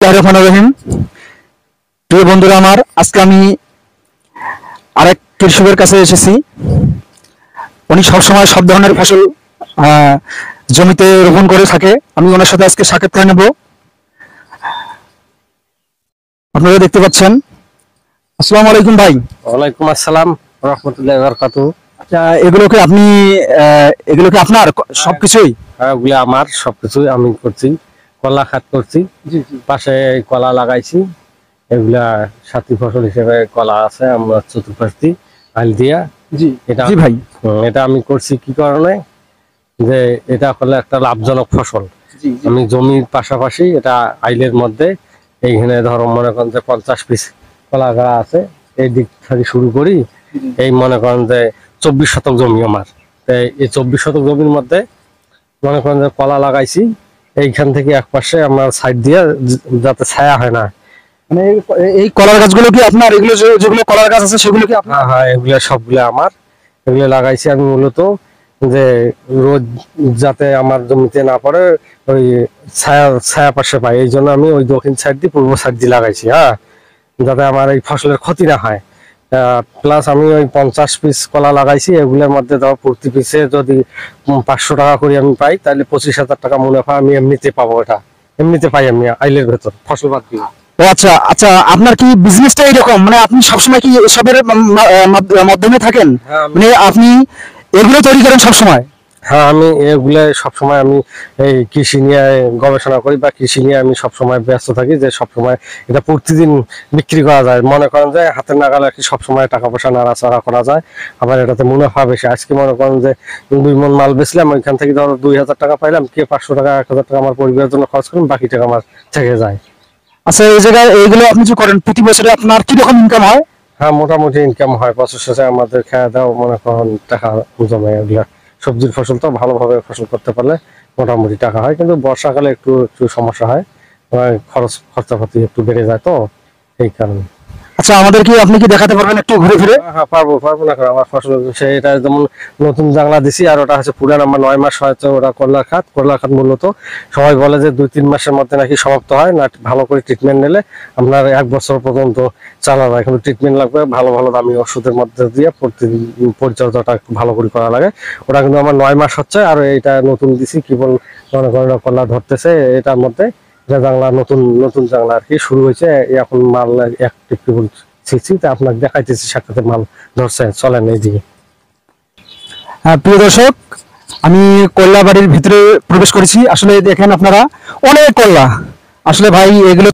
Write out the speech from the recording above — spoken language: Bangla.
রহিম। প্রিয় বন্ধুরা আমার, আজকে আমি আরেক কৃষকের কাছে এসেছি। উনি সবসময় সব ধরনের ফসল আহ, জমিতে রোপণ করে থাকে। আমি ওনার সাথে আজকে সাক্ষাৎ করে নেব। আপনারা দেখতে পাচ্ছেন। আসসালামু আলাইকুম ভাই। ওয়ালাইকুম আসসালাম রহমতুল্লাহি ওয়া বারাকাতুহু। আচ্ছা, এগুলোকে আপনি এগুলোকে আপনার সবকিছুই? হ্যাঁ, ওগুলো আমার সবকিছু আমি করছি। কলা খাত করছি, পাশে কলা লাগাইছি। এগুলা সাথী ফসল হিসেবে কলা আছে আমরা চতুর্পাশে আল দিয়া। এটা জি ভাই। এটা আমি করছি কি কারণে, যে এটা হলো একটা লাভজনক ফসল। আমি জমির পাশাপাশি এটা আইলের মধ্যে এইখানে ধরো মনে করেন যে 50 পিস কলা গাছ আছে। এই দিক থেকে শুরু করি, এই মনে করেন যে 24 শতক জমি আমার। এই 24 শতক জমির মধ্যে মনে করেন যে কলা লাগাইছি। এইখান থেকে এক পাশে আমার সাইড দিয়ে যাতে ছায়া হয় না। মানে এই কলার গাছগুলো কি আপনার? এগুলো যেগুলো কলার গাছ আছে সেগুলো কি আপনার? হ্যাঁ হ্যাঁ, এগুলো সবগুলো আমার। এগুলো লাগাইছি আমি মূলত যে রোদ যাতে আমার জমিতে না পড়ে, ওই ছায়া ছায়া পাশে পাই, এই জন্য আমি ওই দক্ষিণ সাইড দিয়ে পূর্ব সাইড দিয়ে লাগাইছি। হ্যাঁ, যাতে আমার এই ফসলের ক্ষতি না হয়। প্লাস আমি ওই 50 পিস কলা লাগাইছি। এগুলোর মধ্যে ধর প্রতি পিসে যদি 500 টাকা করে আমি পাই, তাহলে 25,000 টাকা মুনাফা আমি এমনিতে পাবো। এটা এমনিতে পাই আমি আইলের ভেতর ফসল বাদ দিয়ে। ও আচ্ছা আচ্ছা, আপনার কি বিজনেসটা এরকম? মানে আপনি সবসময় কি এসবের মাধ্যমে থাকেন? হ্যাঁ, মানে আপনি এগুলো তৈরি করেন সবসময়? হ্যাঁ, আমি এগুলো সবসময় আমি এই কৃষি নিয়ে গবেষণা করি বা কৃষি নিয়ে আমি সবসময় ব্যস্ত থাকি, যে সবসময় এটা প্রতিদিন বিক্রি করা যায়। মনে করেন যে হাতের নাগালে আর কি সবসময় টাকা পয়সা নাড়াচাড়া করা যায়। আবার এটাতে মুনাফা বেশি। আজকে মনে করেন যে 2 মণ মাল বেচলাম, ওইখান থেকে ধরো 2,000 টাকা পাইলাম, কি 500 টাকা 1,000 টাকা আমার পরিবারের জন্য খরচ করলাম, বাকি টাকা আমার থেকে যায়। আচ্ছা, এই জায়গায় এইগুলো আপনি যে করেন প্রতি বছরে আপনার কি রকম ইনকাম হয়? হ্যাঁ, মোটামুটি ইনকাম হয়। বছর শেষে আমাদের খাওয়া দাওয়া মনে করেন টাকা জমে। এগুলা সবজির ফসল তো ভালোভাবে ফসল করতে পারলে মোটামুটি টাকা হয়, কিন্তু বর্ষাকালে একটু একটু সমস্যা হয়। খরচাপাতি একটু বেড়ে যায়, তো এই কারণে। আচ্ছা, আমাদের কি আপনি কি দেখাতে পারবেন একটু ঘুরে ফিরে? হ্যাঁ হ্যাঁ, পারবো পারবো না কেন। আমার ফসল এটা যেমন নতুন জাংলা দিছি, আর ওটা হচ্ছে পুরান আমার 9 মাস হয়তো। ওটা করলার খাত মূলত সবাই বলে যে 2-3 মাসের মধ্যে নাকি সমাপ্ত হয় না। ভালো করে ট্রিটমেন্ট নিলে আপনার 1 বছর পর্যন্ত চালা যায়, কিন্তু ট্রিটমেন্ট লাগবে ভালো ভালো দামি ওষুধের মধ্যে দিয়ে। প্রতিদিন পরিচর্যাটা একটু ভালো করে করা লাগে। ওটা কিন্তু আমার 9 মাস হচ্ছে, আর এটা নতুন দিছি কেবল মনে করেন কলা ধরতেছে এটার মধ্যে। এটা জাংলা নতুন নতুন জাংলা আর কি শুরু হয়েছে এখন। মাল একটু কেবল আপনাকে দেখাইতেছি, সাক্ষাতের মাল ধরছে। চলেন এইদিকে। প্রিয় দর্শক, আমি কল্লা বাড়ির ভিতরে প্রবেশ করেছি। আসলে দেখেন আপনারা, অনেক কল্লা। আসলে ভাই এগুলো